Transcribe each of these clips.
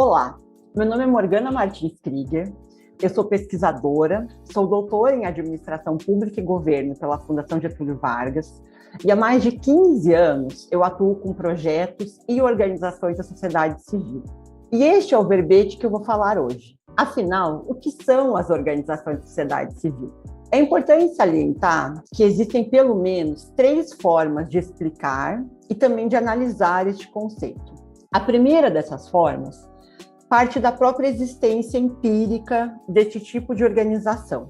Olá, meu nome é Morgana Martins Krieger, eu sou pesquisadora, sou doutora em Administração Pública e Governo pela Fundação Getúlio Vargas e há mais de 15 anos eu atuo com projetos e organizações da sociedade civil. E este é o verbete que eu vou falar hoje. Afinal, o que são as organizações da sociedade civil? É importante salientar que existem pelo menos 3 formas de explicar e também de analisar este conceito. A primeira dessas formas parte da própria existência empírica deste tipo de organização.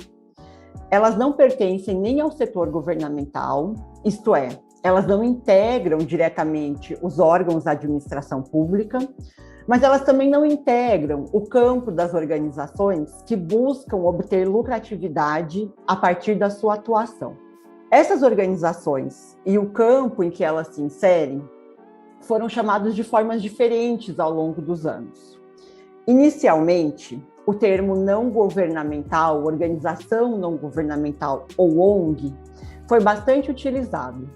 Elas não pertencem nem ao setor governamental, isto é, elas não integram diretamente os órgãos da administração pública, mas elas também não integram o campo das organizações que buscam obter lucratividade a partir da sua atuação. Essas organizações e o campo em que elas se inserem foram chamados de formas diferentes ao longo dos anos. Inicialmente, o termo não governamental, organização não governamental ou ONG, foi bastante utilizado.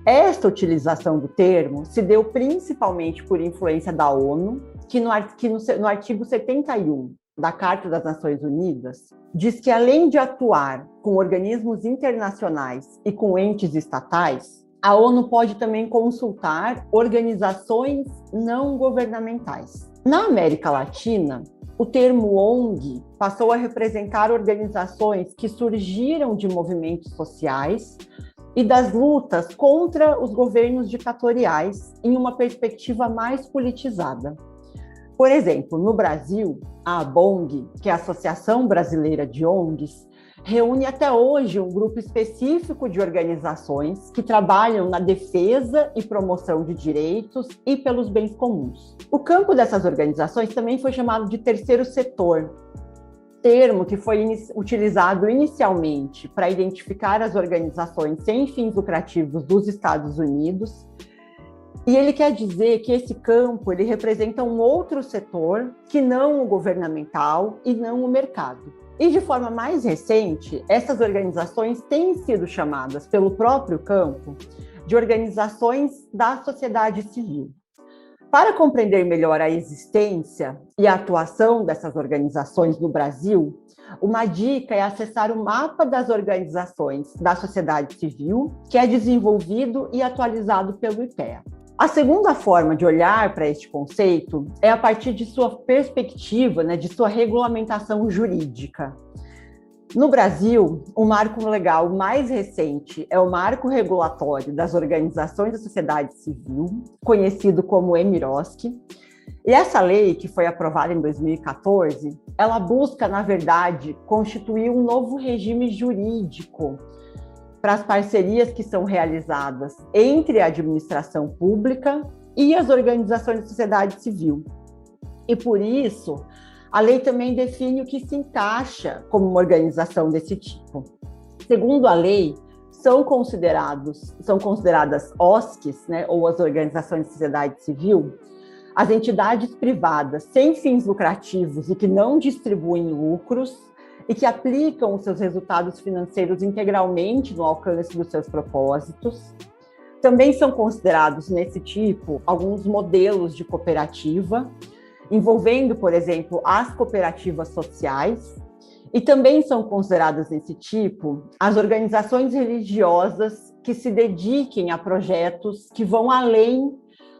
Esta utilização do termo se deu principalmente por influência da ONU, que no artigo 71 da Carta das Nações Unidas, diz que além de atuar com organismos internacionais e com entes estatais, a ONU pode também consultar organizações não governamentais. Na América Latina, o termo ONG passou a representar organizações que surgiram de movimentos sociais e das lutas contra os governos ditatoriais em uma perspectiva mais politizada. Por exemplo, no Brasil, a ABONG, que é a Associação Brasileira de ONGs, reúne até hoje um grupo específico de organizações que trabalham na defesa e promoção de direitos e pelos bens comuns. O campo dessas organizações também foi chamado de terceiro setor, termo que foi utilizado inicialmente para identificar as organizações sem fins lucrativos dos Estados Unidos, e ele quer dizer que esse campo ele representa um outro setor que não o governamental e não o mercado. E de forma mais recente, essas organizações têm sido chamadas pelo próprio campo de organizações da sociedade civil. Para compreender melhor a existência e a atuação dessas organizações no Brasil, uma dica é acessar o mapa das organizações da sociedade civil, que é desenvolvido e atualizado pelo IPEA. A segunda forma de olhar para este conceito é a partir de sua perspectiva, de sua regulamentação jurídica. No Brasil, o marco legal mais recente é o Marco Regulatório das Organizações da Sociedade Civil, conhecido como EMIROSC. E essa lei, que foi aprovada em 2014, ela busca, na verdade, constituir um novo regime jurídico para as parcerias que são realizadas entre a administração pública e as organizações da sociedade civil. E por isso, a lei também define o que se encaixa como uma organização desse tipo. Segundo a lei, são consideradas OSCs, ou as organizações de sociedade civil, as entidades privadas sem fins lucrativos e que não distribuem lucros, e que aplicam os seus resultados financeiros integralmente no alcance dos seus propósitos. Também são considerados nesse tipo alguns modelos de cooperativa, envolvendo, por exemplo, as cooperativas sociais, e também são consideradas nesse tipo as organizações religiosas que se dediquem a projetos que vão além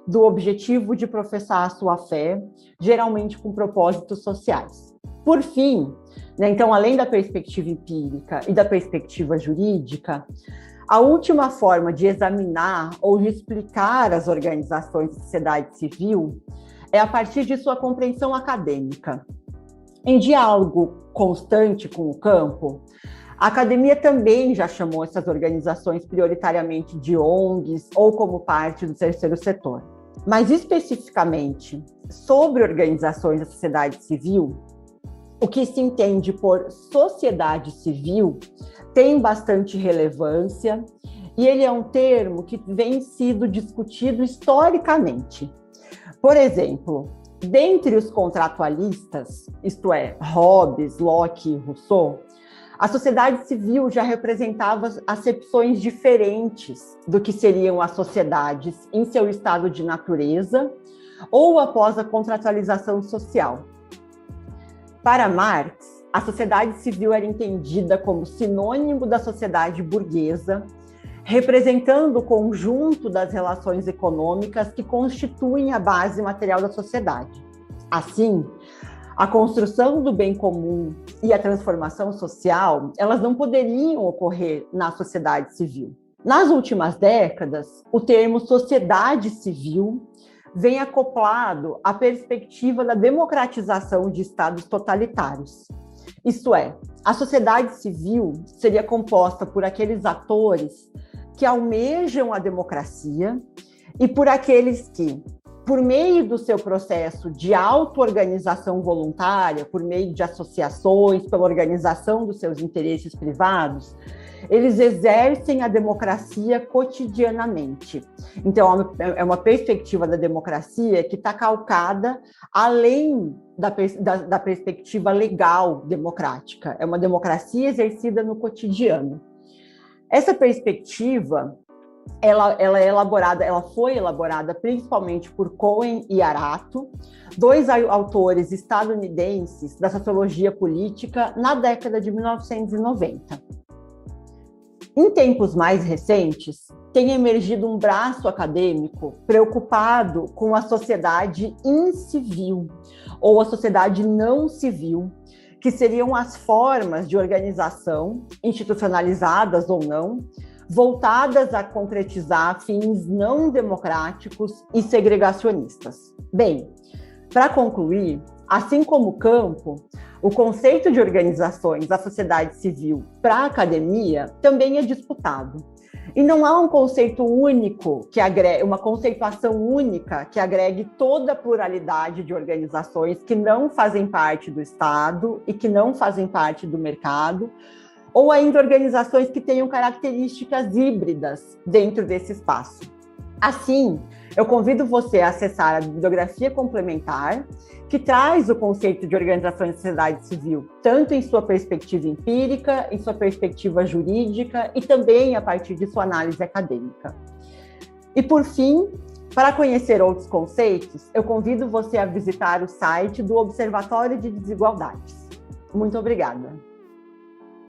do objetivo de professar a sua fé, geralmente com propósitos sociais. Por fim, então, além da perspectiva empírica e da perspectiva jurídica, a última forma de examinar ou de explicar as organizações de sociedade civil é a partir de sua compreensão acadêmica. Em diálogo constante com o campo, a academia também já chamou essas organizações prioritariamente de ONGs ou como parte do terceiro setor. Mas especificamente sobre organizações da sociedade civil, o que se entende por sociedade civil tem bastante relevância e ele é um termo que vem sido discutido historicamente. Por exemplo, dentre os contratualistas, isto é, Hobbes, Locke e Rousseau, a sociedade civil já representava acepções diferentes do que seriam as sociedades em seu estado de natureza ou após a contratualização social. Para Marx, a sociedade civil era entendida como sinônimo da sociedade burguesa, representando o conjunto das relações econômicas que constituem a base material da sociedade. Assim, a construção do bem comum e a transformação social, elas não poderiam ocorrer na sociedade civil. Nas últimas décadas, o termo sociedade civil vem acoplado à perspectiva da democratização de estados totalitários. Isto é, a sociedade civil seria composta por aqueles atores que almejam a democracia e por aqueles que, por meio do seu processo de auto-organização voluntária, por meio de associações, pela organização dos seus interesses privados, eles exercem a democracia cotidianamente. Então, é uma perspectiva da democracia que está calcada além da perspectiva legal democrática. É uma democracia exercida no cotidiano. Essa perspectiva, ela foi elaborada principalmente por Cohen e Arato, dois autores estadunidenses da sociologia política na década de 1990. Em tempos mais recentes, tem emergido um braço acadêmico preocupado com a sociedade incivil, ou a sociedade não civil, que seriam as formas de organização, institucionalizadas ou não, voltadas a concretizar fins não democráticos e segregacionistas. Bem, para concluir, assim como o campo, o conceito de organizações da sociedade civil para a academia também é disputado. E não há um conceito único, uma conceituação única que agregue toda a pluralidade de organizações que não fazem parte do Estado e que não fazem parte do mercado, ou ainda organizações que tenham características híbridas dentro desse espaço. Assim, eu convido você a acessar a bibliografia complementar, que traz o conceito de organização de sociedade civil, tanto em sua perspectiva empírica, em sua perspectiva jurídica e também a partir de sua análise acadêmica. E, por fim, para conhecer outros conceitos, eu convido você a visitar o site do Observatório de Desigualdades. Muito obrigada.